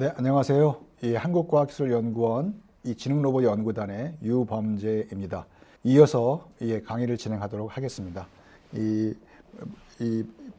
네, 안녕하세요. 한국과학기술연구원 지능로봇연구단의 유범재입니다. 이어서 강의를 진행하도록 하겠습니다.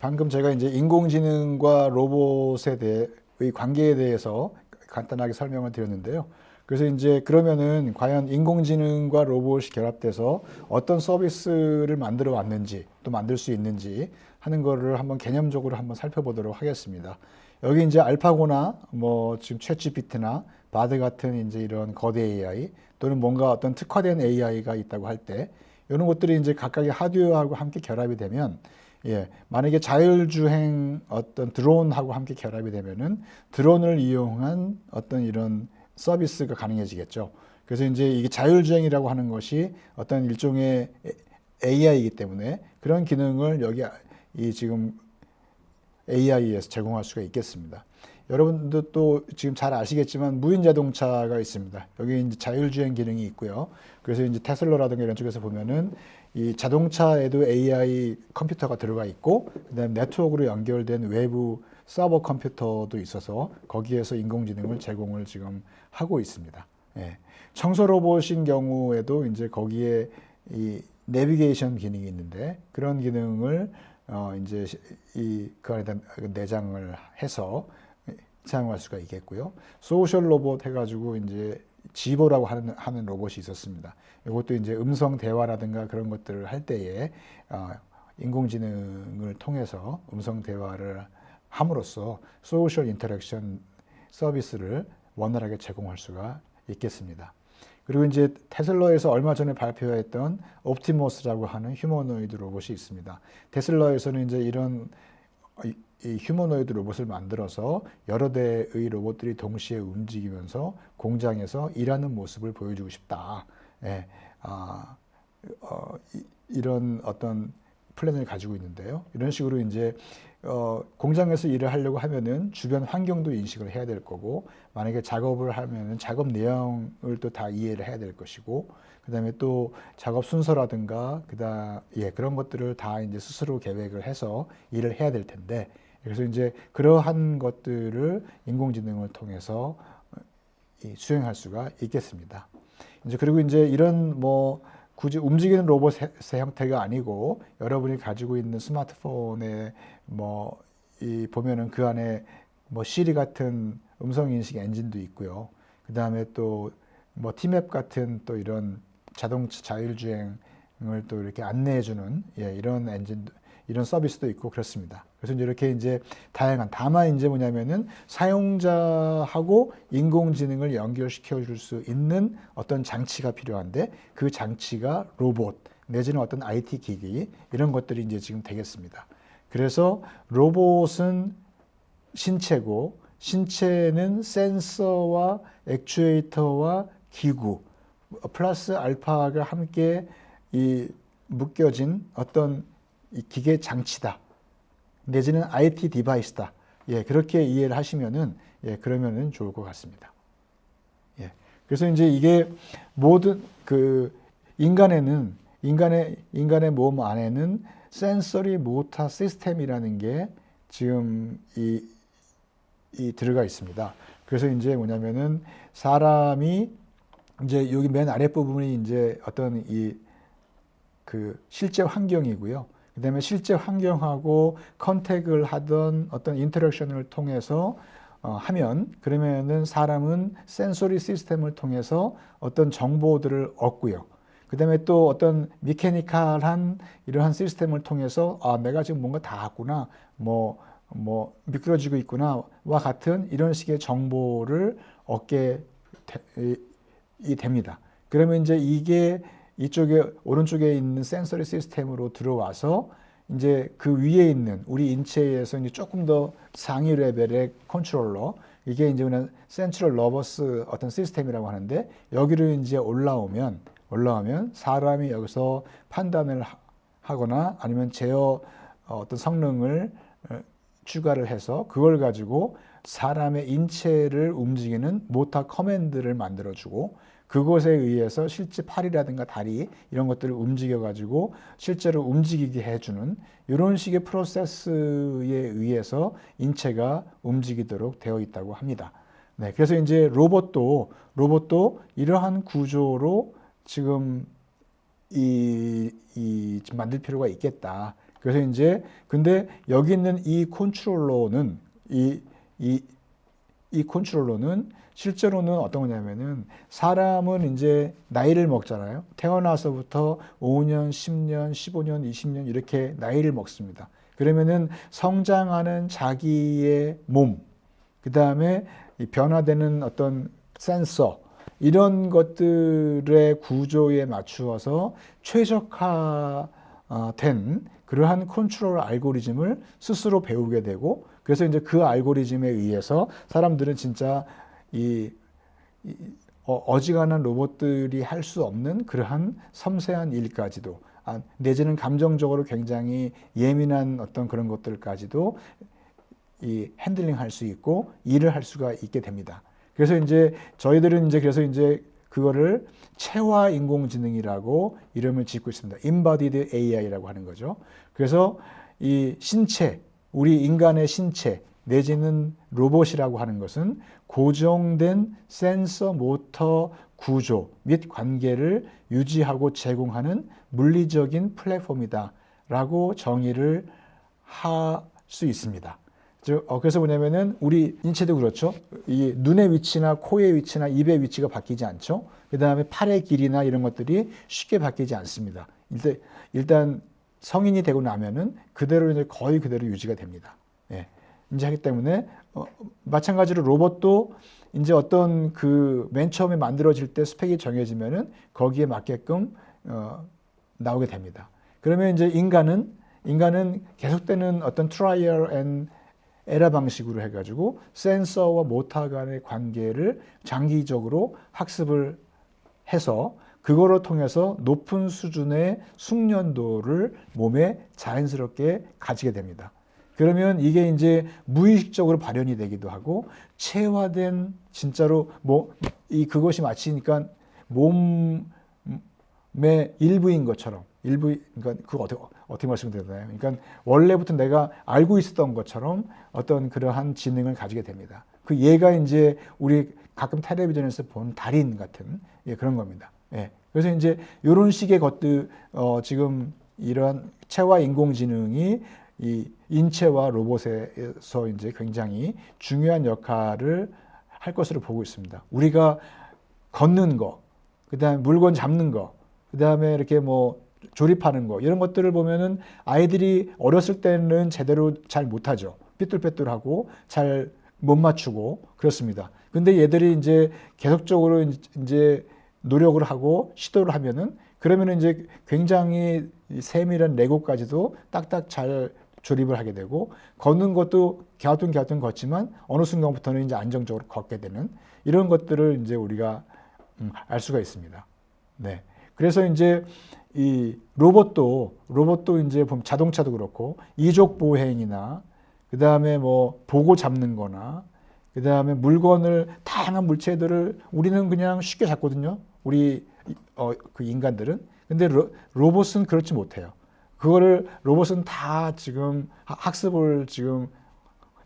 방금 제가 이제 인공지능과 로봇에 대해의 관계에 대해서 간단하게 설명을 드렸는데요. 그래서 이제 그러면은 과연 인공지능과 로봇이 결합돼서 어떤 서비스를 만들어 왔는지 또 만들 수 있는지 하는 거를 한번 개념적으로 한번 살펴보도록 하겠습니다. 여기 이제 알파고나 뭐 지금 챗GPT나 바드 같은 이제 이런 거대 AI 또는 뭔가 어떤 특화된 AI가 있다고 할 때 이런 것들이 이제 각각의 하드웨어하고 함께 결합이 되면 만약에 자율주행 어떤 드론하고 함께 결합이 되면은 드론을 이용한 어떤 이런 서비스가 가능해지겠죠. 그래서 이제 이게 자율주행이라고 하는 것이 어떤 일종의 AI이기 때문에 그런 기능을 여기 지금 AI에서 제공할 수가 있겠습니다. 여러분도 또 지금 잘 아시겠지만 무인 자동차가 있습니다. 여기 이제 자율주행 기능이 있고요. 그래서 이제 테슬라라든가 이런 쪽에서 보면은 이 자동차에도 AI 컴퓨터가 들어가 있고, 그다음에 네트워크로 연결된 외부 서버 컴퓨터도 있어서 거기에서 인공지능을 제공을 지금 하고 있습니다. 청소 로봇인 경우에도 이제 거기에 이 내비게이션 기능이 있는데 그런 기능을 이제 그 안에다 내장을 해서 사용할 수가 있겠고요. 소셜 로봇 해가지고 이제 지보라고 하는 로봇이 있었습니다. 이것도 이제 음성 대화라든가 그런 것들을 할 때에 인공지능을 통해서 음성 대화를 함으로써 소셜 인터랙션 서비스를 원활하게 제공할 수가 있겠습니다. 그리고 이제 테슬라에서 얼마 전에 발표했던 옵티머스라고 하는 휴머노이드 로봇이 있습니다. 테슬라에서는 이제 이런 이 휴머노이드 로봇을 만들어서 여러 대의 로봇들이 동시에 움직이면서 공장에서 일하는 모습을 보여주고 싶다. 이런 어떤 플랜을 가지고 있는데요. 이런 식으로 이제 공장에서 일을 하려고 하면은 주변 환경도 인식을 해야 될 거고, 만약에 작업을 하면은 작업 내용을 또 다 이해를 해야 될 것이고, 그다음에 또 작업 순서라든가 그런 것들을 다 이제 스스로 계획을 해서 일을 해야 될 텐데, 그래서 이제 그러한 것들을 인공지능을 통해서 수행할 수가 있겠습니다. 이제 그리고 이제 이런 뭐 굳이 움직이는 로봇의 형태가 아니고 여러분이 가지고 있는 스마트폰에 보면은 그 안에 뭐 시리 같은 음성 인식 엔진도 있고요. 그 다음에 또 뭐 티맵 같은 또 이런 자동차 자율주행을 또 이렇게 안내해주는 이런 엔진 이런 서비스도 있고 그렇습니다. 그래서 이렇게 이제 다양한, 다만 이제 뭐냐면은 사용자하고 인공지능을 연결시켜 줄 수 있는 어떤 장치가 필요한데 그 장치가 로봇 내지는 어떤 IT 기기 이런 것들이 이제 지금 되겠습니다. 그래서 로봇은 신체고, 신체는 센서와 액추에이터와 기구 플러스 알파가 함께 묶여진 어떤 기계 장치다. 내지는 IT 디바이스다. 그렇게 이해를 하시면은 그러면은 좋을 것 같습니다. 그래서 이제 이게 모든 인간의 몸 안에는 센서리 모터 시스템이라는 게 지금 들어가 있습니다. 그래서 이제 뭐냐면은 사람이 이제 여기 맨 아랫부분이 이제 어떤 실제 환경이고요. 그 다음에 실제 환경하고 컨택을 하던 어떤 인터랙션을 통해서 그러면은 사람은 센소리 시스템을 통해서 어떤 정보들을 얻고요. 그 다음에 또 어떤 미케니컬한 이러한 시스템을 통해서 내가 지금 뭔가 닿았구나, 미끄러지고 있구나와 같은 이런 식의 정보를 얻게 됩니다. 그러면 이제 이게 이쪽에 오른쪽에 있는 센서리 시스템으로 들어와서 이제 그 위에 있는 우리 인체에서 이제 조금 더 상위 레벨의 컨트롤러, 이게 이제 그냥 센트럴 너버스 어떤 시스템이라고 하는데 여기로 이제 올라오면 사람이 여기서 판단을 하거나 아니면 제어 어떤 성능을 추가를 해서 그걸 가지고 사람의 인체를 움직이는 모터 커맨드를 만들어주고 그것에 의해서 실제 팔이라든가 다리 이런 것들을 움직여가지고 실제로 움직이게 해주는 이런 식의 프로세스에 의해서 인체가 움직이도록 되어 있다고 합니다. 네, 그래서 이제 로봇도 이러한 구조로 지금 지금 만들 필요가 있겠다. 그래서 이제 근데 여기 있는 이 컨트롤러는 이 컨트롤러는 실제로는 어떤 거냐면은 사람은 이제 나이를 먹잖아요. 태어나서부터 5년, 10년, 15년, 20년 이렇게 나이를 먹습니다. 그러면은 성장하는 자기의 몸, 그 다음에 변화되는 어떤 센서, 이런 것들의 구조에 맞추어서 최적화된 그러한 컨트롤 알고리즘을 스스로 배우게 되고, 그래서 이제 그 알고리즘에 의해서 사람들은 진짜 어지간한 로봇들이 할 수 없는 그러한 섬세한 일까지도, 내지는 감정적으로 굉장히 예민한 어떤 그런 것들까지도 핸들링 할 수 있고 일을 할 수가 있게 됩니다. 그래서 이제 저희들은 그래서 그거를 체화 인공지능이라고 이름을 짓고 있습니다. Embodied AI라고 하는 거죠. 그래서 이 신체, 우리 인간의 신체 내지는 로봇이라고 하는 것은 고정된 센서 모터 구조 및 관계를 유지하고 제공하는 물리적인 플랫폼이다라고 정의를 할 수 있습니다. 그래서 뭐냐면은 우리 인체도 그렇죠. 이 눈의 위치나 코의 위치나 입의 위치가 바뀌지 않죠. 그 다음에 팔의 길이나 이런 것들이 쉽게 바뀌지 않습니다. 일단 성인이 되고 나면은 그대로 이제 거의 그대로 유지가 됩니다. 예. 이제 하기 때문에 마찬가지로 로봇도 이제 어떤 그 맨 처음에 만들어질 때 스펙이 정해지면은 거기에 맞게끔 나오게 됩니다. 그러면 이제 인간은 계속되는 어떤 트라이얼 앤 에러 방식으로 해가지고 센서와 모터 간의 관계를 장기적으로 학습을 해서 그거를 통해서 높은 수준의 숙련도를 몸에 자연스럽게 가지게 됩니다. 그러면 이게 이제 무의식적으로 발현이 되기도 하고 체화된 진짜로 그것이 마치니까 몸의 일부인 것처럼 그러니까 그거 어떻게 말씀드려야 되나요? 그러니까 원래부터 내가 알고 있었던 것처럼 어떤 그러한 지능을 가지게 됩니다. 그 얘가 이제 우리 가끔 텔레비전에서 본 달인 같은 그런 겁니다. 예. 그래서 이제 이런 식의 것들 지금 이러한 체화 인공지능이 이 인체와 로봇에서 이제 굉장히 중요한 역할을 할 것으로 보고 있습니다. 우리가 걷는 거, 그다음에 물건 잡는 거, 그다음에 이렇게 조립하는 거 이런 것들을 보면은 아이들이 어렸을 때는 제대로 잘 못하죠. 삐뚤빼뚤하고 잘 못 맞추고 그렇습니다. 근데 얘들이 이제 계속적으로 이제 노력을 하고 시도를 하면은 그러면은 이제 굉장히 세밀한 레고까지도 딱딱 잘 조립을 하게 되고 걷는 것도 갸우뚱 걷지만 어느 순간부터는 이제 안정적으로 걷게 되는 이런 것들을 이제 우리가 알 수가 있습니다. 네. 그래서 이제 이 로봇도 이제 보면 자동차도 그렇고 이족 보행이나 그 다음에 보고 잡는 거나 그 다음에 물건을 다양한 물체들을 우리는 그냥 쉽게 잡거든요. 우리 그 인간들은. 근데 로봇은 그렇지 못해요. 그거를 로봇은 다 지금 학습을 지금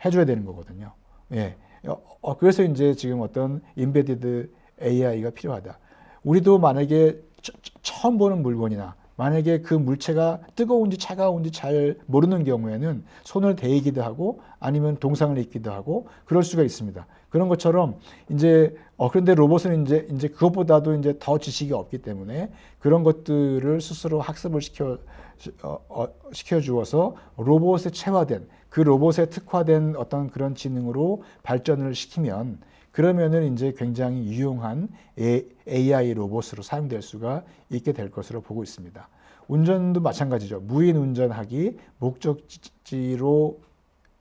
해줘야 되는 거거든요. 예. 그래서 이제 지금 어떤 인베디드 AI가 필요하다. 우리도 만약에 처음 보는 물건이나 만약에 그 물체가 뜨거운지 차가운지 잘 모르는 경우에는 손을 대기도 하고 아니면 동상을 입기도 하고 그럴 수가 있습니다. 그런 것처럼 이제 그런데 로봇은 이제 그것보다도 이제 더 지식이 없기 때문에 그런 것들을 스스로 학습을 시켜 주어서 로봇에 체화된 그 로봇에 특화된 어떤 그런 지능으로 발전을 시키면 그러면은 이제 굉장히 유용한 AI 로봇으로 사용될 수가 있게 될 것으로 보고 있습니다. 운전도 마찬가지죠. 무인 운전하기, 목적지로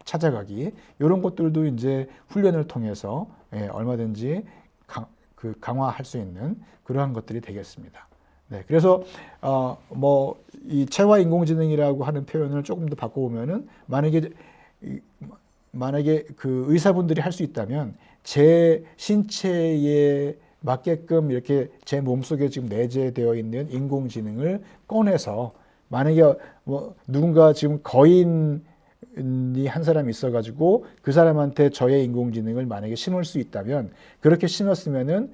찾아가기 이런 것들도 이제 훈련을 통해서 얼마든지 강화할 수 있는 그러한 것들이 되겠습니다. 네, 그래서 이 체화 인공지능이라고 하는 표현을 조금 더 바꿔보면은 만약에 그 의사분들이 할 수 있다면 제 신체에 맞게끔 이렇게 제 몸속에 지금 내재되어 있는 인공지능을 꺼내서 만약에 누군가 지금 거인 한 사람이 있어가지고 그 사람한테 저의 인공지능을 만약에 심을 수 있다면, 그렇게 심었으면은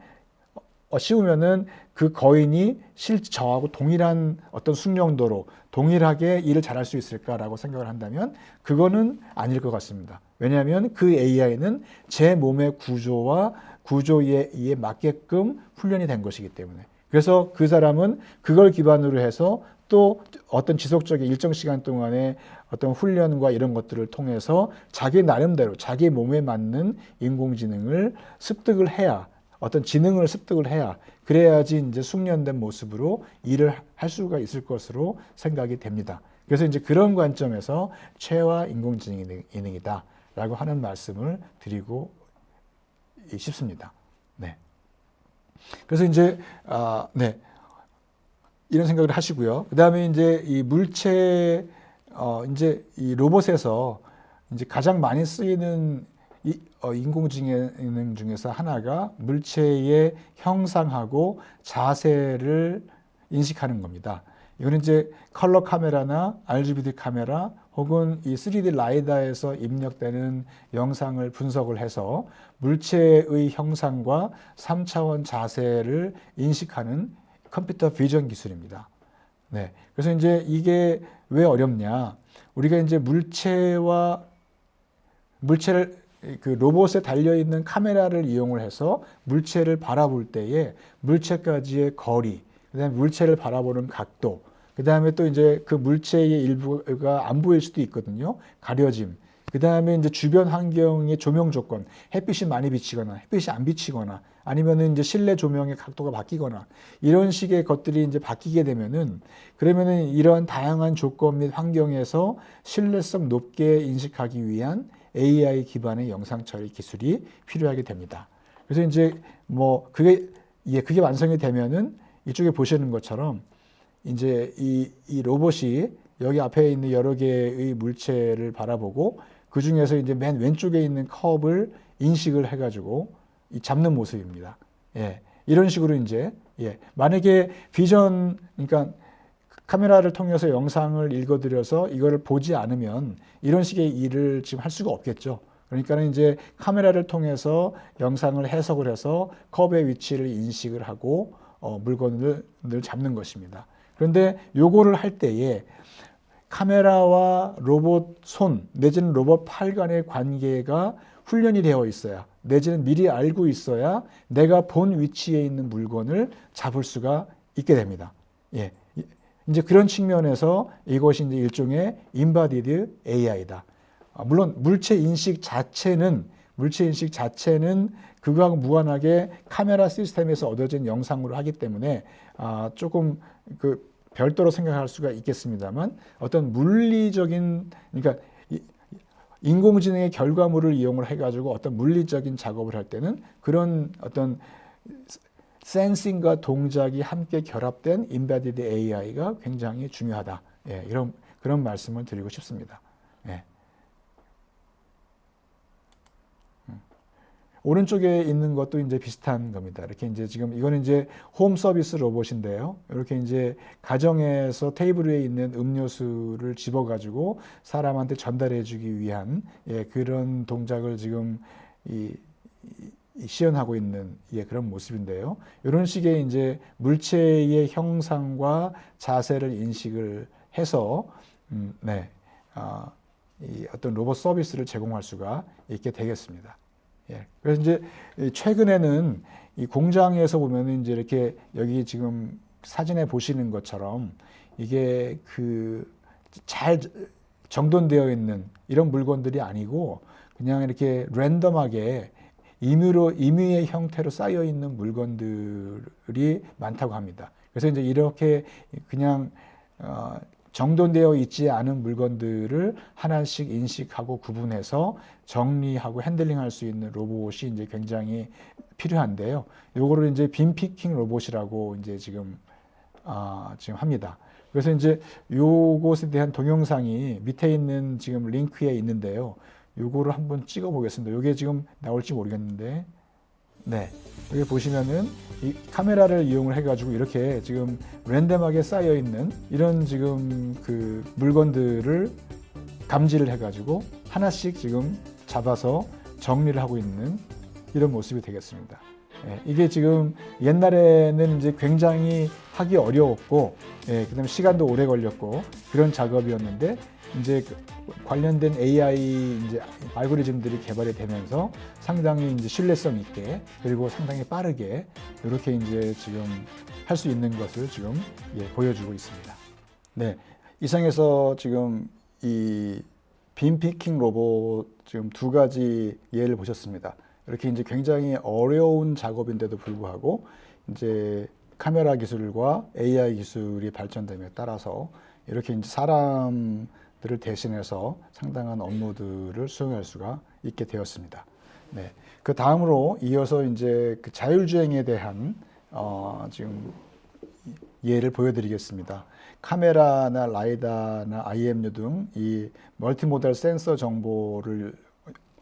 씌우면은 그 거인이 저하고 동일한 어떤 숙련도로 동일하게 일을 잘할 수 있을까라고 생각을 한다면 그거는 아닐 것 같습니다. 왜냐하면 그 AI는 제 몸의 구조에 맞게끔 훈련이 된 것이기 때문에. 그래서 그 사람은 그걸 기반으로 해서 또 어떤 지속적인 일정 시간 동안의 어떤 훈련과 이런 것들을 통해서 자기 나름대로 자기 몸에 맞는 인공지능을 습득을 해야, 어떤 지능을 습득을 해야, 그래야지 이제 숙련된 모습으로 일을 할 수가 있을 것으로 생각이 됩니다. 그래서 이제 그런 관점에서 최화 인공지능이다라고 하는 말씀을 드리고 싶습니다. 네. 그래서 이제 네. 이런 생각을 하시고요. 그 다음에 이제 이 물체 이제 이 로봇에서 이제 가장 많이 쓰이는 인공지능 중에서 하나가 물체의 형상하고 자세를 인식하는 겁니다. 이거는 이제 컬러 카메라나 RGB 카메라 혹은 이 3D 라이다에서 입력되는 영상을 분석을 해서 물체의 형상과 3차원 자세를 인식하는 컴퓨터 비전 기술입니다. 네. 그래서 이제 이게 왜 어렵냐? 우리가 이제 물체를 그 로봇에 달려있는 카메라를 이용을 해서 물체를 바라볼 때에 물체까지의 거리, 그 다음에 물체를 바라보는 각도, 그 다음에 또 이제 그 물체의 일부가 안 보일 수도 있거든요. 가려짐. 그 다음에 이제 주변 환경의 조명 조건, 햇빛이 많이 비치거나 햇빛이 안 비치거나 아니면은 이제 실내 조명의 각도가 바뀌거나 이런 식의 것들이 이제 바뀌게 되면은, 그러면은 이러한 다양한 조건 및 환경에서 신뢰성 높게 인식하기 위한 AI 기반의 영상 처리 기술이 필요하게 됩니다. 그래서 이제 뭐 그게 완성이 되면은 이쪽에 보시는 것처럼 이제 이 로봇이 여기 앞에 있는 여러 개의 물체를 바라보고 그 중에서 이제 맨 왼쪽에 있는 컵을 인식을 해가지고 잡는 모습입니다. 예, 이런 식으로 이제 만약에 비전, 그러니까 카메라를 통해서 영상을 읽어드려서 이거를 보지 않으면 이런 식의 일을 지금 할 수가 없겠죠. 그러니까는 이제 카메라를 통해서 영상을 해석을 해서 컵의 위치를 인식을 하고 물건을 잡는 것입니다. 그런데 요거를 할 때에 카메라와 로봇 손 내지는 로봇 팔 간의 관계가 훈련이 되어 있어야, 내지는 미리 알고 있어야 내가 본 위치에 있는 물건을 잡을 수가 있게 됩니다. 예. 이제 그런 측면에서 이것이 이제 일종의 인바디드 AI다. 물론 물체 인식 자체는 그거하고 무관하게 카메라 시스템에서 얻어진 영상으로 하기 때문에 조금 그 별도로 생각할 수가 있겠습니다만, 어떤 물리적인, 그러니까 인공지능의 결과물을 이용을 해가지고 어떤 물리적인 작업을 할 때는 그런 어떤 센싱과 동작이 함께 결합된 인베디드 AI가 굉장히 중요하다. 예, 그런 말씀을 드리고 싶습니다. 예. 오른쪽에 있는 것도 이제 비슷한 겁니다. 이렇게 이제 지금 이거는 이제 홈 서비스 로봇인데요. 이렇게 이제 가정에서 테이블 위에 있는 음료수를 집어가지고 사람한테 전달해주기 위한 그런 동작을 지금 시연하고 있는 그런 모습인데요. 이런 식의 이제 물체의 형상과 자세를 인식을 해서 이 어떤 로봇 서비스를 제공할 수가 있게 되겠습니다. 그래서 이제 최근에는 이 공장에서 보면은 이제 이렇게 여기 지금 사진에 보시는 것처럼 이게 그 잘 정돈되어 있는 이런 물건들이 아니고 그냥 이렇게 랜덤하게 임의의 형태로 쌓여 있는 물건들이 많다고 합니다. 그래서 이제 이렇게 그냥 정돈되어 있지 않은 물건들을 하나씩 인식하고 구분해서 정리하고 핸들링할 수 있는 로봇이 이제 굉장히 필요한데요. 요거를 이제 빈 피킹 로봇이라고 이제 지금 합니다. 그래서 이제 요것에 대한 동영상이 밑에 있는 지금 링크에 있는데요. 요거를 한번 찍어 보겠습니다. 요게 지금 나올지 모르겠는데, 네, 여기 보시면은 이 카메라를 이용을 해가지고 이렇게 지금 랜덤하게 쌓여 있는 이런 지금 그 물건들을 감지를 해가지고 하나씩 지금 잡아서 정리를 하고 있는 이런 모습이 되겠습니다. 이게 지금 옛날에는 이제 굉장히 하기 어려웠고, 그다음에 시간도 오래 걸렸고 그런 작업이었는데 이제 관련된 AI 이제 알고리즘들이 개발이 되면서 상당히 이제 신뢰성 있게 그리고 상당히 빠르게 이렇게 이제 지금 할 수 있는 것을 지금 보여주고 있습니다. 네, 이상에서 지금 이 빈피킹 로봇 지금 두 가지 예를 보셨습니다. 이렇게 이제 굉장히 어려운 작업인데도 불구하고 이제 카메라 기술과 AI 기술이 발전됨에 따라서 이렇게 이제 사람들을 대신해서 상당한 업무들을 수행할 수가 있게 되었습니다. 네. 그 다음으로 이어서 이제 그 자율주행에 대한 지금 예를 보여드리겠습니다. 카메라나 라이다나 IMU 등 이 멀티모달 센서 정보를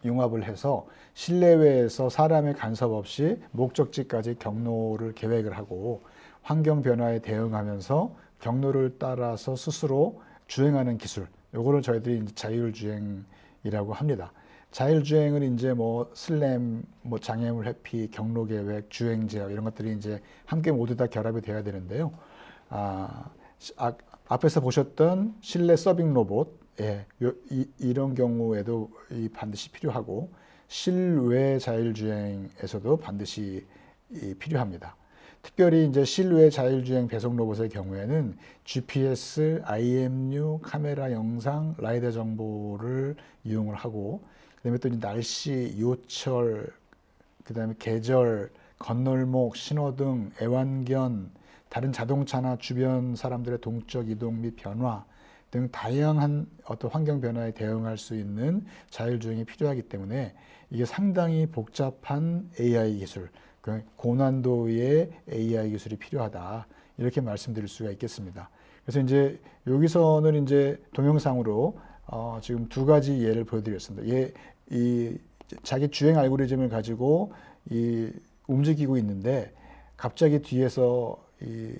융합을 해서 실내외에서 사람의 간섭 없이 목적지까지 경로를 계획을 하고 환경 변화에 대응하면서 경로를 따라서 스스로 주행하는 기술, 요거를 저희들이 이제 자율주행이라고 합니다. 자율주행은 이제 뭐 슬램, 뭐 장애물 회피, 경로 계획, 주행 제어 이런 것들이 이제 함께 모두 다 결합이 돼야 되는데요. 앞에서 보셨던 실내 서빙 로봇, 이런 경우에도 반드시 필요하고 실외 자율주행에서도 반드시 필요합니다. 특별히 이제 실외 자율주행 배송 로봇의 경우에는 GPS, IMU, 카메라 영상, 라이더 정보를 이용을 하고 그다음에 또 날씨, 요철, 그다음에 계절, 건널목, 신호등, 애완견, 다른 자동차나 주변 사람들의 동적 이동 및 변화 등 다양한 어떤 환경 변화에 대응할 수 있는 자율주행이 필요하기 때문에 이게 상당히 복잡한 AI 기술, 고난도의 AI 기술이 필요하다 이렇게 말씀드릴 수가 있겠습니다. 그래서 이제 여기서는 이제 동영상으로 지금 두 가지 예를 보여드렸습니다. 이 자기 주행 알고리즘을 가지고 움직이고 있는데 갑자기 뒤에서 이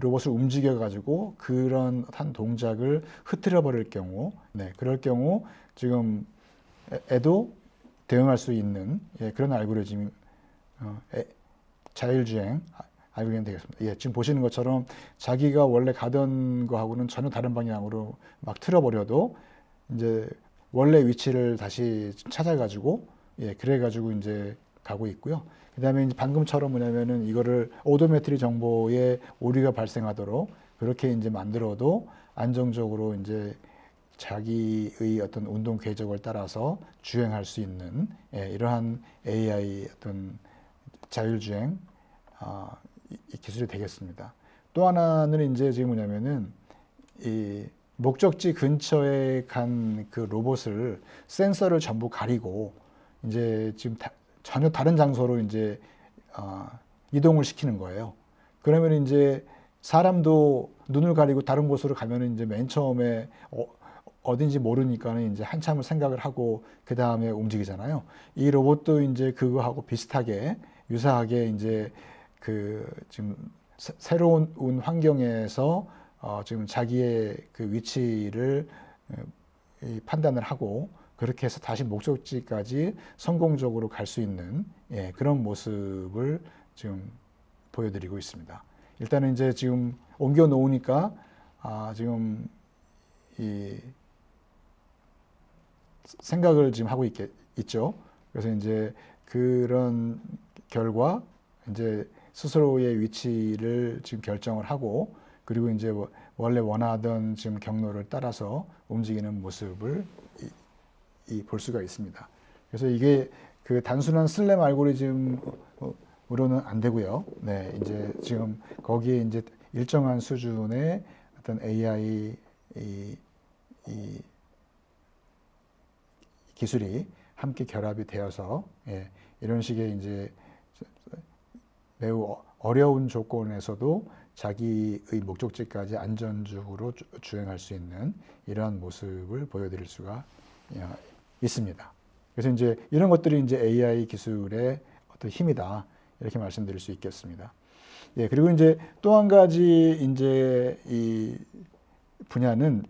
로봇을 움직여 가지고 그런 한 동작을 흐트려 버릴 경우, 그럴 경우 지금 에도 대응할 수 있는 그런 알고리즘, 자율주행 알고리즘 되겠습니다. 지금 보시는 것처럼 자기가 원래 가던 거하고는 전혀 다른 방향으로 막 틀어버려도 이제 원래 위치를 다시 찾아가지고 그래가지고 이제 가고 있고요. 그다음에 이제 방금처럼 뭐냐면은 이거를 오도메트리 정보에 오류가 발생하도록 그렇게 이제 만들어도 안정적으로 이제 자기의 어떤 운동 궤적을 따라서 주행할 수 있는 이러한 AI 어떤 자율주행 기술이 되겠습니다. 또 하나는 이제 지금 뭐냐면은 이 목적지 근처에 간 그 로봇을 센서를 전부 가리고 이제 지금 전혀 다른 장소로 이제 이동을 시키는 거예요. 그러면 이제 사람도 눈을 가리고 다른 곳으로 가면은 이제 맨 처음에 어딘지 모르니까는 이제 한참을 생각을 하고 그 다음에 움직이잖아요. 이 로봇도 이제 그거하고 비슷하게 유사하게 이제 그 지금 새로운 환경에서 지금 자기의 그 위치를 판단을 하고 그렇게 해서 다시 목적지까지 성공적으로 갈 수 있는 그런 모습을 지금 보여드리고 있습니다. 일단은 이제 지금 옮겨 놓으니까 지금 이 생각을 지금 하고 있죠. 그래서 이제 그런 결과 이제 스스로의 위치를 지금 결정을 하고 그리고 이제 원래 원하던 지금 경로를 따라서 움직이는 모습을 볼 수가 있습니다. 그래서 이게 그 단순한 슬램 알고리즘으로는 안 되고요. 이제 지금 거기에 이제 일정한 수준의 어떤 AI 이 기술이 함께 결합이 되어서 이런 식의 이제 매우 어려운 조건에서도 자기의 목적지까지 안전적으로 주행할 수 있는 이러한 모습을 보여드릴 수가 있습니다. 그래서 이제 이런 것들이 이제 AI 기술의 어떤 힘이다 이렇게 말씀드릴 수 있겠습니다. 그리고 이제 또 한 가지 이제 이 분야는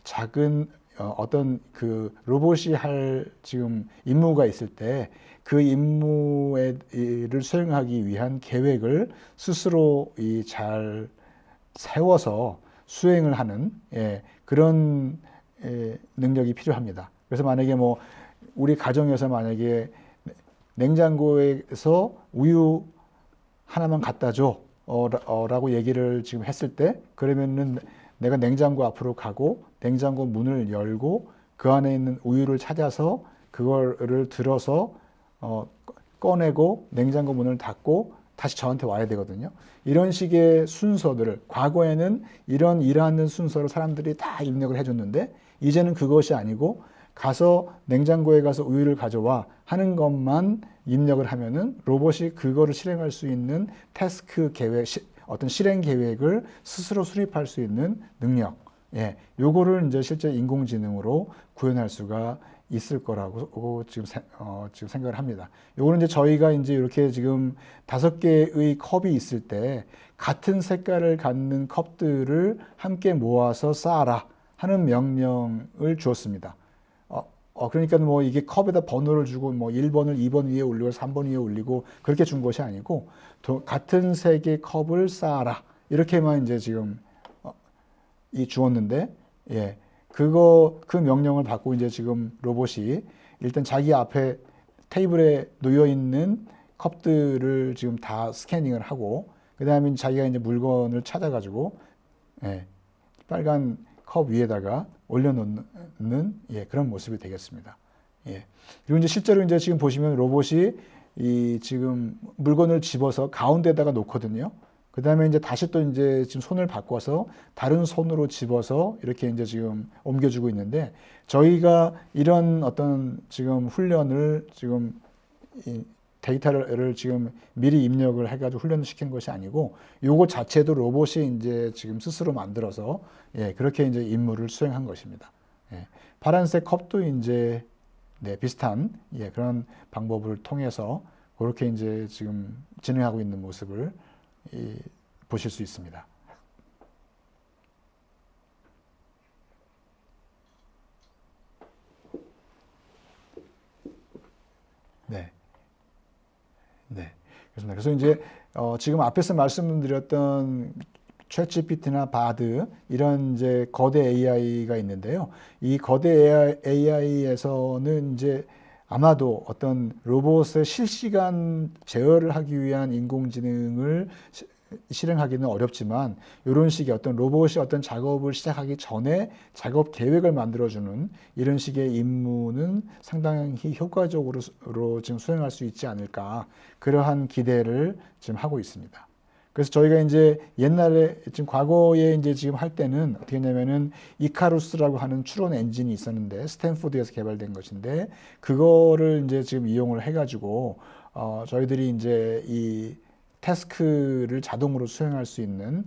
작은 어떤 그 로봇이 할 지금 임무가 있을 때 그 임무를 수행하기 위한 계획을 스스로 잘 세워서 수행을 하는 그런 능력이 필요합니다. 그래서 만약에 뭐 우리 가정에서 만약에 냉장고에서 우유 하나만 갖다 줘 라고 얘기를 지금 했을 때, 그러면은 내가 냉장고 앞으로 가고 냉장고 문을 열고 그 안에 있는 우유를 찾아서 그거를 들어서 꺼내고 냉장고 문을 닫고 다시 저한테 와야 되거든요. 이런 식의 순서들을, 과거에는 이런 일하는 순서를 사람들이 다 입력을 해줬는데 이제는 그것이 아니고 가서 냉장고에 가서 우유를 가져와 하는 것만 입력을 하면은 로봇이 그거를 실행할 수 있는 태스크 계획, 어떤 실행 계획을 스스로 수립할 수 있는 능력, 요거를 이제 실제 인공지능으로 구현할 수가 있을 거라고 지금 생각을 합니다. 요거는 이제 저희가 이제 이렇게 지금 5개의 컵이 있을 때 같은 색깔을 갖는 컵들을 함께 모아서 쌓아라 하는 명령을 주었습니다. 그러니까 뭐 이게 컵에다 번호를 주고 뭐 1번을 2번 위에 올리고 3번 위에 올리고 그렇게 준 것이 아니고 같은 색의 컵을 쌓아라 이렇게만 이제 지금 주었는데, 그 명령을 받고 이제 지금 로봇이 일단 자기 앞에 테이블에 놓여 있는 컵들을 지금 다 스캐닝을 하고 그 다음에 자기가 이제 물건을 찾아가지고 빨간 컵 위에다가 올려놓는 그런 모습이 되겠습니다. 그리고 이제 실제로 이제 지금 보시면 로봇이 지금 물건을 집어서 가운데다가 놓거든요. 그 다음에 이제 다시 또 이제 지금 손을 바꿔서 다른 손으로 집어서 이렇게 이제 지금 옮겨주고 있는데, 저희가 이런 어떤 지금 훈련을 지금 데이터를 지금 미리 입력을 해가지고 훈련을 시킨 것이 아니고 요거 자체도 로봇이 이제 지금 스스로 만들어서 그렇게 이제 임무를 수행한 것입니다. 파란색 컵도 이제 비슷한 그런 방법을 통해서 그렇게 이제 지금 진행하고 있는 모습을 보실 수 있습니다. 그렇습니다. 그래서 이제 지금 앞에서 말씀드렸던 챗GPT나 바드 이런 이제 거대 AI가 있는데요. 이 거대 AI에서는 이제 아마도 어떤 로봇의 실시간 제어를 하기 위한 인공지능을 실행하기는 어렵지만 이런 식의 어떤 로봇이 어떤 작업을 시작하기 전에 작업 계획을 만들어주는 이런 식의 임무는 상당히 효과적으로 지금 수행할 수 있지 않을까, 그러한 기대를 지금 하고 있습니다. 그래서 저희가 이제 옛날에 지금 과거에 이제 지금 할 때는 어떻게 했냐면은 이카루스라고 하는 추론 엔진이 있었는데 스탠포드에서 개발된 것인데 그거를 이제 지금 이용을 해가지고 저희들이 이제 이 태스크를 자동으로 수행할 수 있는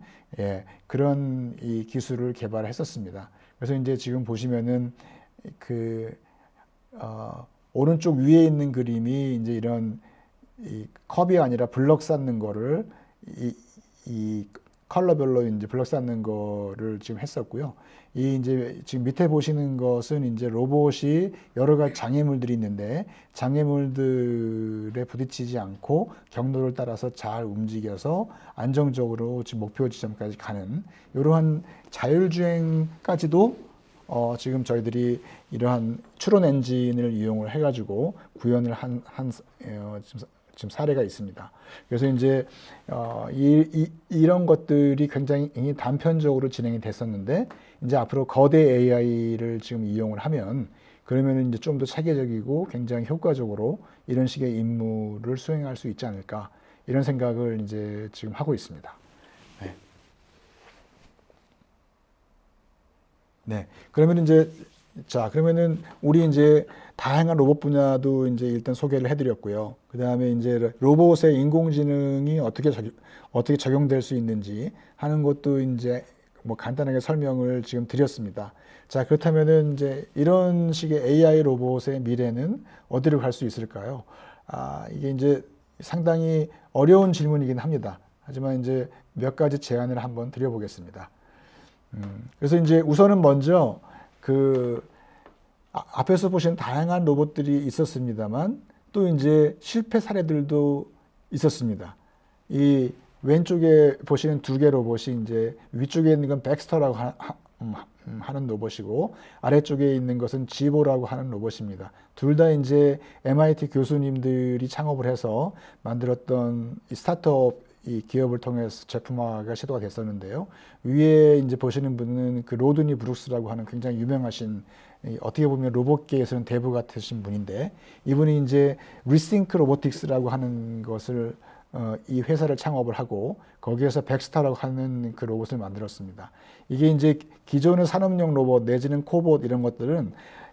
그런 이 기술을 개발했었습니다. 그래서 이제 지금 보시면은 오른쪽 위에 있는 그림이 이제 이런 이 컵이 아니라 블럭 쌓는 거를 이 컬러별로 이제 블럭 쌓는 거를 지금 했었고요. 이 이제 지금 밑에 보시는 것은 이제 로봇이 여러 가지 장애물들이 있는데 장애물들에 부딪히지 않고 경로를 따라서 잘 움직여서 안정적으로 지금 목표 지점까지 가는 이러한 자율주행까지도 지금 저희들이 이러한 추론 엔진을 이용을 해가지고 구현을 지금 사례가 있습니다. 그래서 이제 이런 것들이 굉장히 단편적으로 진행이 됐었는데 이제 앞으로 거대 AI를 지금 이용을 하면 그러면 이제 좀 더 체계적이고 굉장히 효과적으로 이런 식의 임무를 수행할 수 있지 않을까, 이런 생각을 이제 지금 하고 있습니다. 그러면 이제 그러면은 우리 이제 다양한 로봇 분야도 이제 일단 소개를 해드렸고요. 그 다음에 이제 로봇의 인공지능이 어떻게 적용될 수 있는지 하는 것도 이제 뭐 간단하게 설명을 지금 드렸습니다. 자, 그렇다면은 이제 이런 식의 AI 로봇의 미래는 어디로 갈 수 있을까요? 이게 이제 상당히 어려운 질문이긴 합니다. 하지만 이제 몇 가지 제안을 한번 드려보겠습니다. 그래서 이제 우선은 먼저 앞에서 보신 다양한 로봇들이 있었습니다만 또 이제 실패 사례들도 있었습니다. 이 왼쪽에 보시는 두 개 로봇이 이제 위쪽에 있는 건 백스터라고 하는 로봇이고 아래쪽에 있는 것은 지보라고 하는 로봇입니다. 둘 다 이제 MIT 교수님들이 창업을 해서 만들었던 이 스타트업 이 기업을 통해서 제품화가 시도가 됐었는데요. 위에 이제 보시는 분은 그 로드니 브룩스라고 하는 굉장히 유명하신 어떻게 보면 로봇계에서는 대부 같으신 분인데 이분이 이제 리싱크 로보틱스라고 하는 것을 이 회사를 창업을 하고 거기에서 백스타라고 하는 그 로봇을 만들었습니다. 이게 이제 기존의 산업용 로봇 내지는 코봇 이런 것들은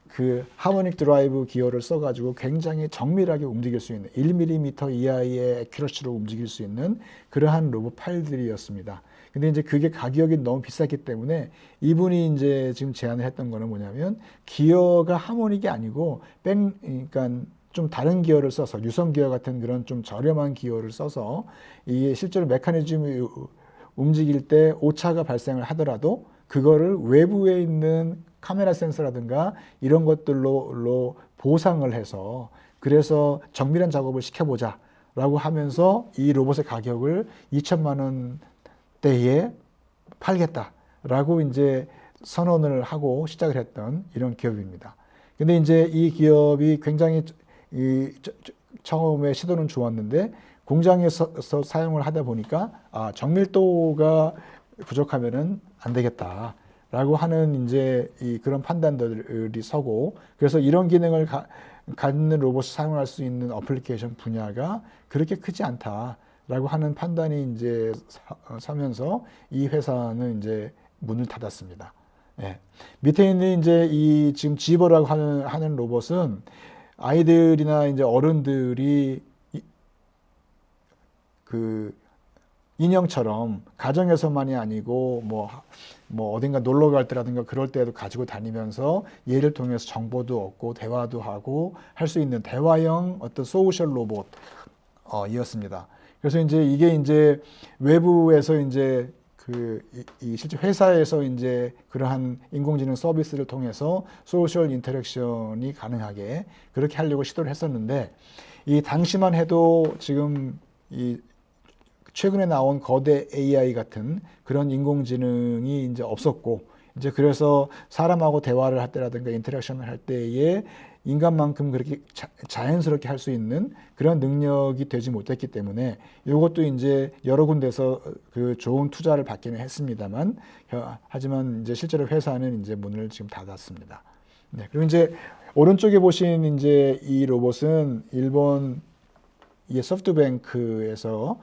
그 하모닉 드라이브 기어를 써가지고 굉장히 정밀하게 움직일 수 있는 1mm 이하의 애큐러시로 움직일 수 있는 그러한 로봇 파일들이었습니다. 근데 이제 그게 가격이 너무 비쌌기 때문에 이분이 이제 지금 제안을 했던 거는 뭐냐면 기어가 하모닉이 아니고 그러니까 좀 다른 기어를 써서 유성 기어 같은 그런 좀 저렴한 기어를 써서 이게 실제로 메커니즘이 움직일 때 오차가 발생을 하더라도 그거를 외부에 있는 카메라 센서라든가 이런 것들로 보상을 해서 그래서 정밀한 작업을 시켜보자 라고 하면서 이 로봇의 가격을 2천만 원대에 팔겠다라고 이제 선언을 하고 시작을 했던 이런 기업입니다. 근데 이제 이 기업이 굉장히 처음에 시도는 좋았는데 공장에서 사용을 하다 보니까 정밀도가 부족하면은 안 되겠다라고 하는 이제 그런 판단들이 서고 그래서 이런 기능을 갖는 로봇을 사용할 수 있는 어플리케이션 분야가 그렇게 크지 않다라고 하는 판단이 이제 서면서 이 회사는 이제 문을 닫았습니다. 예. 밑에 있는 이제 이 지금 지버라고 하는 로봇은 아이들이나 이제 어른들이 그 인형처럼 가정에서만이 아니고 뭐 어딘가 놀러 갈 때라든가 그럴 때에도 가지고 다니면서 얘를 통해서 정보도 얻고 대화도 하고 할 수 있는 대화형 어떤 소셜 로봇 이었습니다. 그래서 이제 이게 이제 외부에서 이제 이 실제 회사에서 이제 그러한 인공지능 서비스를 통해서 소셜 인터랙션이 가능하게 그렇게 하려고 시도를 했었는데 이 당시만 해도 지금 이 최근에 나온 거대 AI 같은 그런 인공지능이 이제 없었고 이제 그래서 사람하고 대화를 할 때라든가 인터랙션을 할 때에 인간만큼 그렇게 자연스럽게 할 수 있는 그런 능력이 되지 못했기 때문에 이것도 이제 여러 군데서 그 좋은 투자를 받기는 했습니다만 하지만 이제 실제로 회사는 이제 문을 지금 닫았습니다. 네, 그리고 이제 오른쪽에 보신 이제 이 로봇은 일본 이 소프트뱅크에서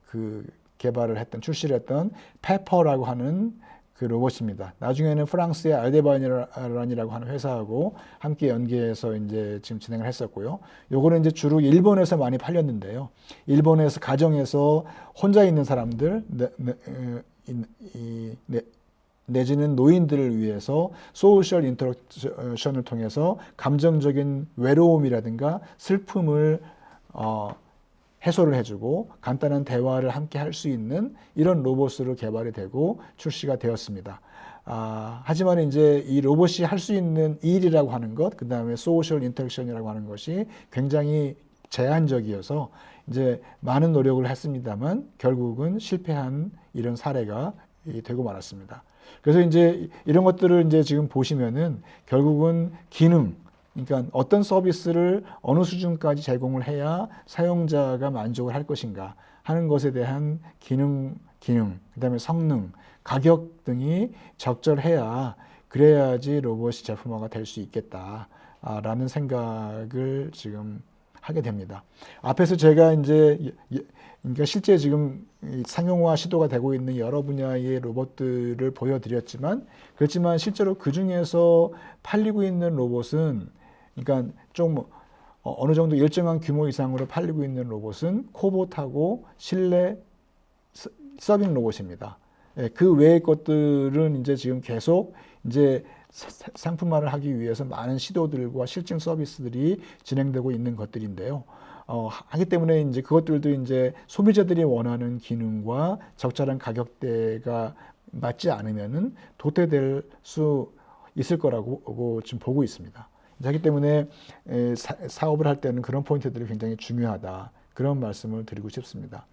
그 개발을 했던 출시를 했던 페퍼라고 하는 그 로봇입니다. 나중에는 프랑스의 알데바이란이라고 하는 회사하고 함께 연계해서 이제 지금 진행을 했었고요. 요거는 이제 주로 일본에서 많이 팔렸는데요. 일본에서 가정에서 혼자 있는 사람들 내지는 노인들을 위해서 소셜 인터랙션을 통해서 감정적인 외로움이라든가 슬픔을 해소를 해주고 간단한 대화를 함께 할 수 있는 이런 로봇으로 개발이 되고 출시가 되었습니다. 하지만 이제 이 로봇이 할 수 있는 일이라고 하는 것, 그 다음에 소셜 인터랙션이라고 하는 것이 굉장히 제한적이어서 이제 많은 노력을 했습니다만 결국은 실패한 이런 사례가 되고 말았습니다. 그래서 이제 이런 것들을 이제 지금 보시면은 결국은 기능, 그러니까 어떤 서비스를 어느 수준까지 제공을 해야 사용자가 만족을 할 것인가 하는 것에 대한 기능, 그다음에 성능, 가격 등이 적절해야 그래야지 로봇이 제품화가 될 수 있겠다라는 생각을 지금 하게 됩니다. 앞에서 제가 이제 그러니까 실제 지금 상용화 시도가 되고 있는 여러 분야의 로봇들을 보여드렸지만 그렇지만 실제로 그 중에서 팔리고 있는 로봇은 그러니까 좀 어느 정도 일정한 규모 이상으로 팔리고 있는 로봇은 코봇하고 실내 서빙 로봇입니다. 그 외의 것들은 이제 지금 계속 이제 상품화를 하기 위해서 많은 시도들과 실증 서비스들이 진행되고 있는 것들인데요. 하기 때문에 이제 그것들도 이제 소비자들이 원하는 기능과 적절한 가격대가 맞지 않으면은 도태될 수 있을 거라고 지금 보고 있습니다. 그렇기 때문에 사업을 할 때는 그런 포인트들이 굉장히 중요하다. 그런 말씀을 드리고 싶습니다.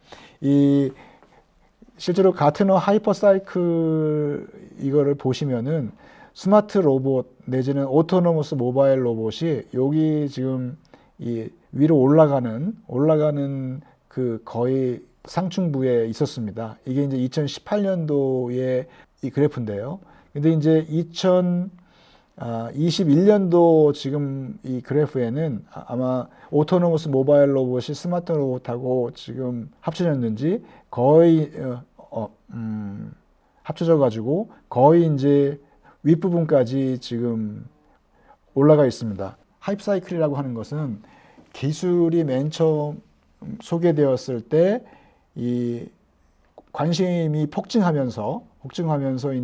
실제로 가트너 하이퍼사이클 이거를 보시면은 스마트 로봇 내지는 오토노머스 모바일 로봇이 여기 지금 이 위로 올라가는 그 거의 상층부에 있었습니다. 이게 이제 2018년도의 이 그래프인데요. 근데 이제 2021년도 지금 이 그래프에는 아마 오토노머스 모바일 로봇이 스마트 로봇하고 지금 합쳐졌는지 거의 합쳐져 가지고 거의 이제 윗부분까지 지금 올라가 있습니다. 하이프사이클이라고 하는 것은 기술이 맨 처음 소개되었을 때 이 관심이 폭증하면서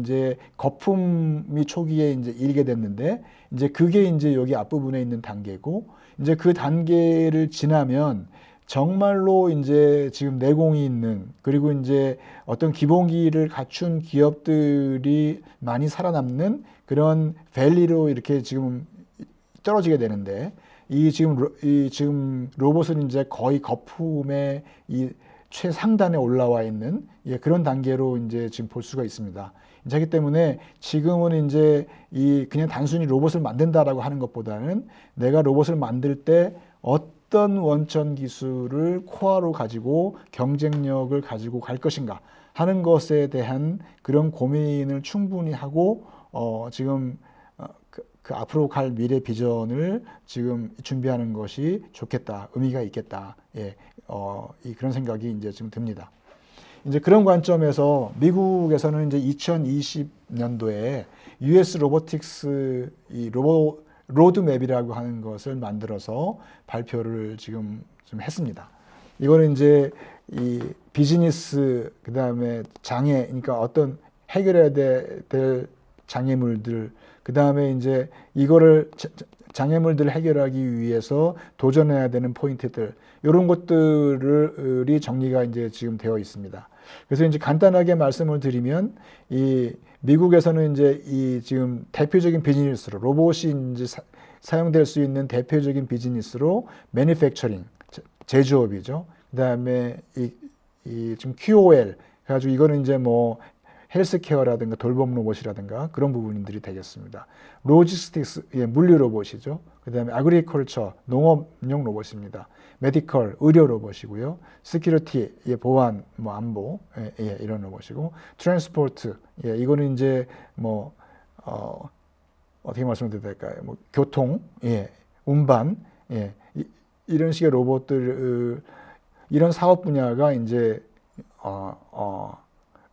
이제 거품이 초기에 이제 일게 됐는데 이제 그게 이제 여기 앞부분에 있는 단계고 이제 그 단계를 지나면 정말로 이제 지금 내공이 있는 그리고 이제 어떤 기본기를 갖춘 기업들이 많이 살아남는 그런 밸리로 이렇게 지금 떨어지게 되는데 이 지금 로봇은 이제 거의 거품의 이 최상단에 올라와 있는 그런 단계로 이제 지금 볼 수가 있습니다. 그렇기 때문에 지금은 이제 그냥 단순히 로봇을 만든다라고 하는 것보다는 내가 로봇을 만들 때 어떤 원천 기술을 코어로 가지고 경쟁력을 가지고 갈 것인가 하는 것에 대한 그런 고민을 충분히 하고 지금 그 앞으로 갈 미래 비전을 지금 준비하는 것이 좋겠다, 의미가 있겠다. 그런 생각이 이제 지금 듭니다. 이제 그런 관점에서 미국에서는 이제 2020년도에 US 로보틱스 로드맵이라고 하는 것을 만들어서 발표를 지금 좀 했습니다. 이거는 이제 이 비즈니스 그다음에 장애, 그러니까 어떤 해결해야 될 장애물들, 그다음에 이제 이거를 장애물들을 해결하기 위해서 도전해야 되는 포인트들, 이런 것들이 정리가 이제 지금 되어 있습니다. 그래서 이제 간단하게 말씀을 드리면 이 미국에서는 이제 이 지금 대표적인 비즈니스로 로봇이 이제 사용될 수 있는 대표적인 비즈니스로 매니팩처링 제조업이죠. 그다음에 이 지금 QOL 그래가지고 이거는 이제 뭐 헬스케어라든가 돌봄 로봇이라든가 그런 부분들이 되겠습니다. 로지스틱스, 물류 로봇이죠. 그 다음에 아그리컬처, 농업용 로봇입니다. 메디컬, 의료 로봇이고요. 시큐리티, 보안, 뭐 안보, 이런 로봇이고, 트랜스포트, 이거는 이제 뭐 어떻게 말씀드려야 될까요? 뭐 교통, 운반, 이런 식의 로봇들, 이런 사업 분야가 이제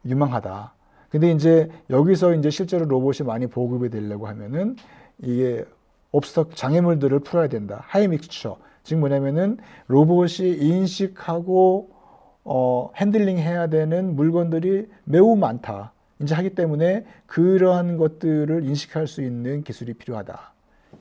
유망하다. 근데 이제 여기서 이제 실제로 로봇이 많이 보급이 되려고 하면은 이게 장애물들을 풀어야 된다. 하이 믹스처. 즉 뭐냐면은 로봇이 인식하고 핸들링 해야 되는 물건들이 매우 많다. 이제 하기 때문에 그러한 것들을 인식할 수 있는 기술이 필요하다.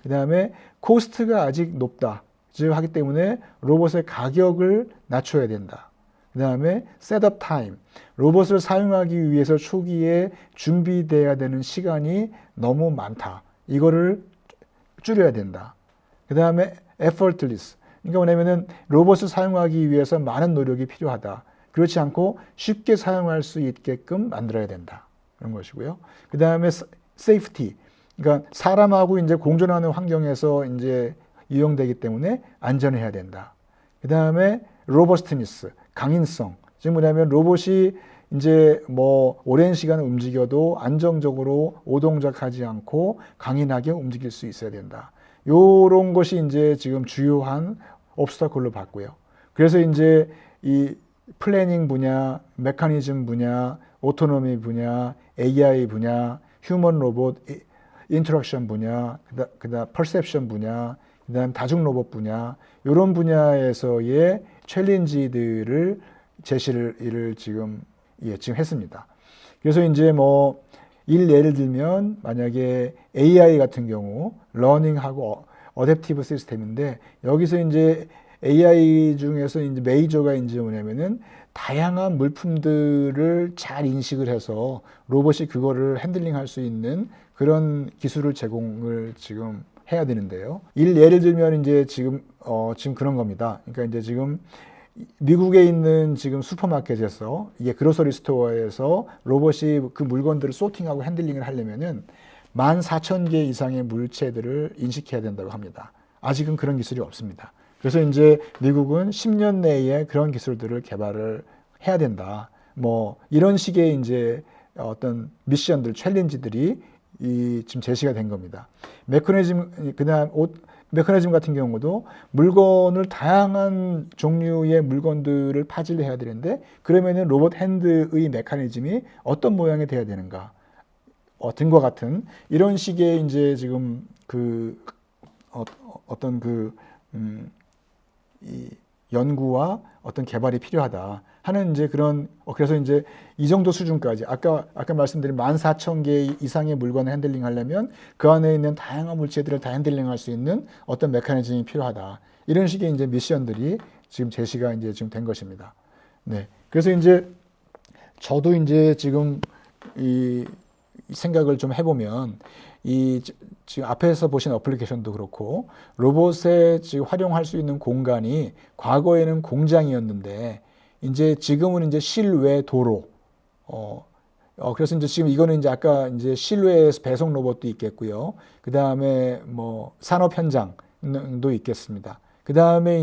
그 다음에 코스트가 아직 높다. 즉 하기 때문에 로봇의 가격을 낮춰야 된다. 그 다음에 셋업 타임, 로봇을 사용하기 위해서 초기에 준비돼야 되는 시간이 너무 많다. 이거를 줄여야 된다. 그 다음에 effortless, 그러니까 뭐냐면은 로봇을 사용하기 위해서 많은 노력이 필요하다. 그렇지 않고 쉽게 사용할 수 있게끔 만들어야 된다. 그런 것이고요. 그 다음에 safety, 그러니까 사람하고 이제 공존하는 환경에서 이제 이용되기 때문에 안전해야 된다. 그 다음에 robustness, 강인성. 즉 뭐냐면 로봇이 이제 뭐 오랜 시간 움직여도 안정적으로 오동작하지 않고 강인하게 움직일 수 있어야 된다. 요런 것이 이제 지금 주요한 옵스터클로 봤고요. 그래서 이제 이 플래닝 분야, 메커니즘 분야, 오토노미 분야, AI 분야, 휴먼 로봇 인터랙션 분야, 그다음 퍼셉션 분야, 그다음 다중 로봇 분야, 이런 분야에서의 챌린지들을 제시를 지금 했습니다. 그래서 이제 뭐 예를 들면 만약에 AI 같은 경우 러닝하고 어댑티브 시스템인데 여기서 이제 AI 중에서 이제 메이저가 이제 뭐냐면은 다양한 물품들을 잘 인식을 해서 로봇이 그거를 핸들링할 수 있는 그런 기술을 제공을 지금 해야 되는데요. 예를 들면 이제 지금 그런 겁니다. 그러니까 이제 지금 미국에 있는 지금 슈퍼마켓에서 이게 그로서리 스토어에서 로봇이 그 물건들을 소팅하고 핸들링을 하려면은 14,000개 이상의 물체들을 인식해야 된다고 합니다. 아직은 그런 기술이 없습니다. 그래서 이제 미국은 10년 내에 그런 기술들을 개발을 해야 된다. 뭐 이런 식의 이제 어떤 미션들, 챌린지들이 지금 제시가 된 겁니다. 메커니즘 같은 경우도 물건을 다양한 종류의 물건들을 파지를 해야 되는데 그러면은 로봇 핸드의 메커니즘이 어떤 모양이 돼야 되는가 등과 같은 이런 식의 이제 지금 이 연구와 어떤 개발이 필요하다 하는 이제 그런 그래서 이제 이 정도 수준까지 아까 말씀드린 14,000개 이상의 물건을 핸들링 하려면 그 안에 있는 다양한 물체들을 다 핸들링할 수 있는 어떤 메커니즘이 필요하다. 이런 식의 이제 미션들이 지금 제시가 이제 지금 된 것입니다. 네. 그래서 이제 저도 이제 지금 이 생각을 좀 해보면 지금 앞에서 보신 어플리케이션도 그렇고 로봇에 지금 활용할 수 있는 공간이 과거에는 공장이었는데 이제 지금은 이제 실외 도로 그래서 이제 지금 이거는 이제 아까 이제 실외에서 배송 로봇도 있겠고요. 그 다음에 뭐 산업 현장도 있겠습니다. 그 다음에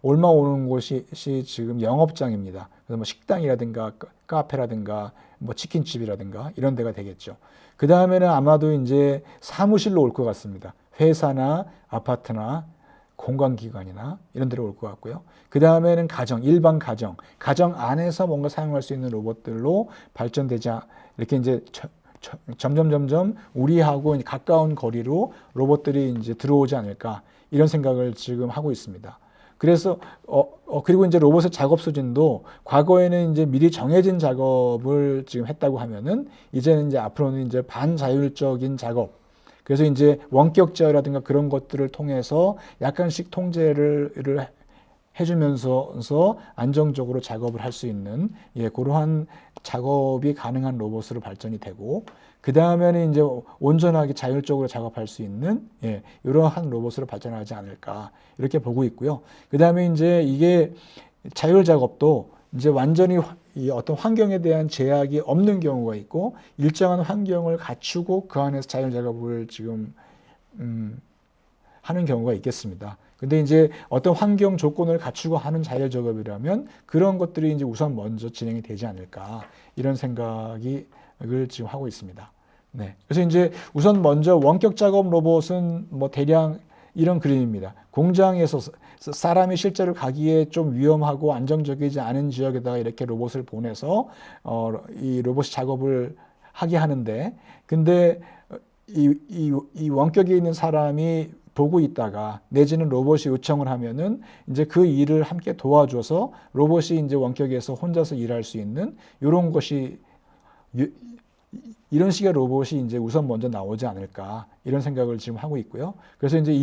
올마 오는 곳이 지금 영업장입니다. 그래서 뭐 식당이라든가 카페라든가 뭐 치킨집이라든가 이런 데가 되겠죠. 그 다음에는 아마도 이제 사무실로 올 것 같습니다. 회사나 아파트나 공관기관이나 이런 데로 올 것 같고요. 그 다음에는 일반 가정 안에서 뭔가 사용할 수 있는 로봇들로 발전되자 이렇게 이제 점점 우리하고 가까운 거리로 로봇들이 이제 들어오지 않을까 이런 생각을 지금 하고 있습니다. 그래서 그리고 이제 로봇의 작업 수준도 과거에는 이제 미리 정해진 작업을 지금 했다고 하면은 이제는 이제 앞으로는 이제 반자율적인 작업. 그래서 이제 원격 제어라든가 그런 것들을 통해서 약간씩 통제를 해주면서 안정적으로 작업을 할 수 있는 그러한 작업이 가능한 로봇으로 발전이 되고 그 다음에는 이제 온전하게 자율적으로 작업할 수 있는 이러한 로봇으로 발전하지 않을까 이렇게 보고 있고요. 그 다음에 이제 이게 자율 작업도 이제 완전히 이 어떤 환경에 대한 제약이 없는 경우가 있고 일정한 환경을 갖추고 그 안에서 자율 작업을 지금 하는 경우가 있겠습니다. 근데 이제 어떤 환경 조건을 갖추고 하는 자율 작업이라면 그런 것들이 이제 우선 먼저 진행이 되지 않을까 이런 생각을 지금 하고 있습니다. 네. 그래서 이제 우선 먼저 원격 작업 로봇은 뭐 대략 이런 그림입니다. 공장에서 사람이 실제로 가기에 좀 위험하고 안정적이지 않은 지역에다가 이렇게 로봇을 보내서 이 로봇이 작업을 하게 하는데 근데 이 원격에 있는 사람이 보고 있다가 내지는 로봇이 요청을 하면은 이제 그 일을 함께 도와줘서 로봇이 이제 원격에서 혼자서 일할 수 있는 이런 것이 이런 식의 로봇이 이제 우선 먼저 나오지 않을까 이런 생각을 지금 하고 있고요. 그래서 이제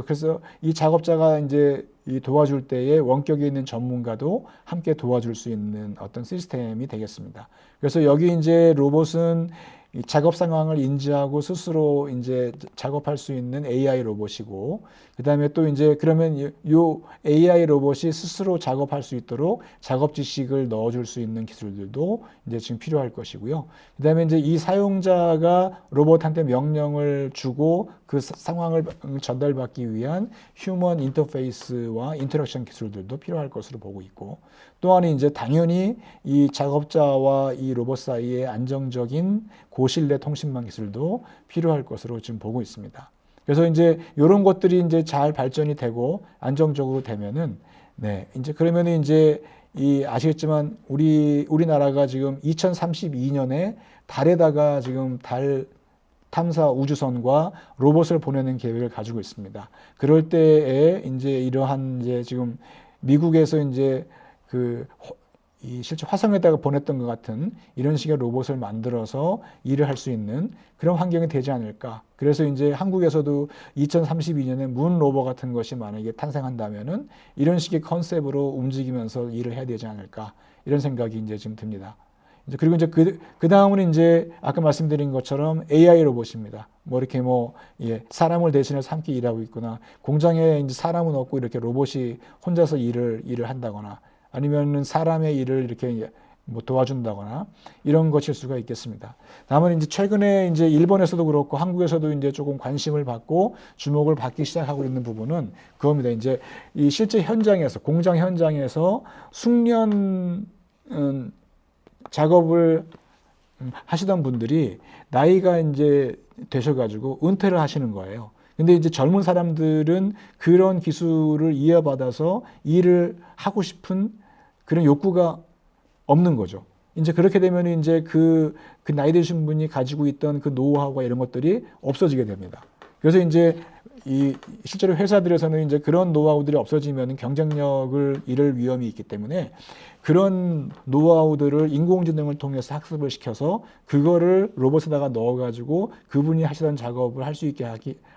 그래서 이 작업자가 이제 이 도와줄 때에 원격에 있는 전문가도 함께 도와줄 수 있는 어떤 시스템이 되겠습니다. 그래서 여기 이제 로봇은 이 작업 상황을 인지하고 스스로 이제 작업할 수 있는 AI 로봇이고, 그 다음에 또 이제 그러면 요 AI 로봇이 스스로 작업할 수 있도록 작업 지식을 넣어줄 수 있는 기술들도 이제 지금 필요할 것이고요. 그 다음에 이제 이 사용자가 로봇한테 명령을 주고 그 상황을 전달받기 위한 휴먼 인터페이스와 인터랙션 기술들도 필요할 것으로 보고 있고, 또한 이제 당연히 이 작업자와 이 로봇 사이의 안정적인 고신뢰 통신망 기술도 필요할 것으로 지금 보고 있습니다. 그래서 이제 이런 것들이 이제 잘 발전이 되고 안정적으로 되면은 이제 그러면은 이제 아시겠지만 우리나라가 지금 2032년에 달에다가 지금 달 탐사 우주선과 로봇을 보내는 계획을 가지고 있습니다. 그럴 때에 이제 이러한 이제 지금 미국에서 이제 이 실제 화성에다가 보냈던 것 같은 이런 식의 로봇을 만들어서 일을 할 수 있는 그런 환경이 되지 않을까. 그래서 이제 한국에서도 2032년에 문 로버 같은 것이 만약에 탄생한다면은 이런 식의 컨셉으로 움직이면서 일을 해야 되지 않을까. 이런 생각이 이제 지금 듭니다. 이제 그리고 이제 그 다음은 이제 아까 말씀드린 것처럼 AI 로봇입니다. 뭐 이렇게 뭐, 예, 사람을 대신해서 함께 일하고 있거나 공장에 이제 사람은 없고 이렇게 로봇이 혼자서 일을 한다거나 아니면은 사람의 일을 이렇게 뭐 도와준다거나 이런 것일 수가 있겠습니다. 다만 이제 최근에 이제 일본에서도 그렇고 한국에서도 이제 조금 관심을 받고 주목을 받기 시작하고 있는 부분은 그겁니다. 이제 이 실제 현장에서 공장 현장에서 숙련 작업을 하시던 분들이 나이가 이제 되셔가지고 은퇴를 하시는 거예요. 근데 이제 젊은 사람들은 그런 기술을 이어받아서 일을 하고 싶은 그런 욕구가 없는 거죠. 이제 그렇게 되면 이제 그 나이 드신 분이 가지고 있던 그 노하우가 이런 것들이 없어지게 됩니다. 그래서 이제 이 실제로 회사들에서는 이제 그런 노하우들이 없어지면 경쟁력을 잃을 위험이 있기 때문에 그런 노하우들을 인공지능을 통해서 학습을 시켜서 그거를 로봇에다가 넣어가지고 그분이 하시던 작업을 할 수 있게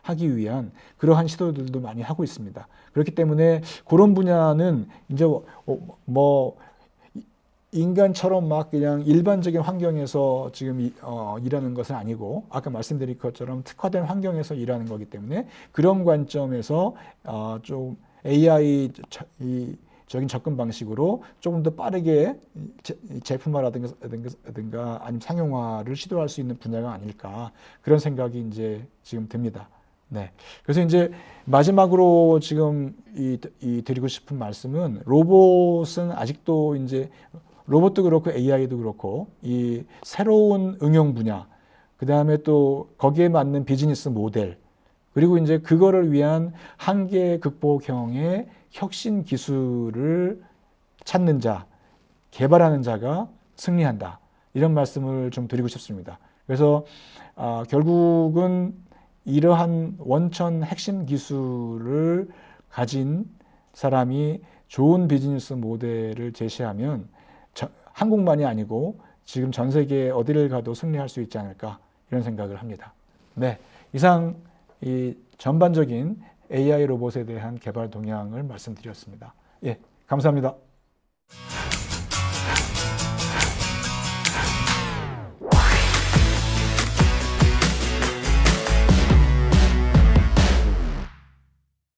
하기 위한 그러한 시도들도 많이 하고 있습니다. 그렇기 때문에 그런 분야는 이제 뭐 인간처럼 막 그냥 일반적인 환경에서 지금 일하는 것은 아니고 아까 말씀드린 것처럼 특화된 환경에서 일하는 거기 때문에 그런 관점에서 좀 AI-적인 접근 방식으로 조금 더 빠르게 제품화라든가 아니면 상용화를 시도할 수 있는 분야가 아닐까 그런 생각이 이제 지금 듭니다. 네. 그래서 이제 마지막으로 지금 드리고 싶은 말씀은 로봇은 아직도 이제 로봇도 그렇고 AI도 그렇고 이 새로운 응용 분야, 그 다음에 또 거기에 맞는 비즈니스 모델, 그리고 이제 그거를 위한 한계 극복형의 혁신 기술을 찾는 자, 개발하는 자가 승리한다. 이런 말씀을 좀 드리고 싶습니다. 그래서 결국은 이러한 원천 핵심 기술을 가진 사람이 좋은 비즈니스 모델을 제시하면 한국만이 아니고 지금 전 세계 어디를 가도 승리할 수 있지 않을까 이런 생각을 합니다. 네, 이상 이 전반적인 AI 로봇에 대한 개발 동향을 말씀드렸습니다. 예, 감사합니다.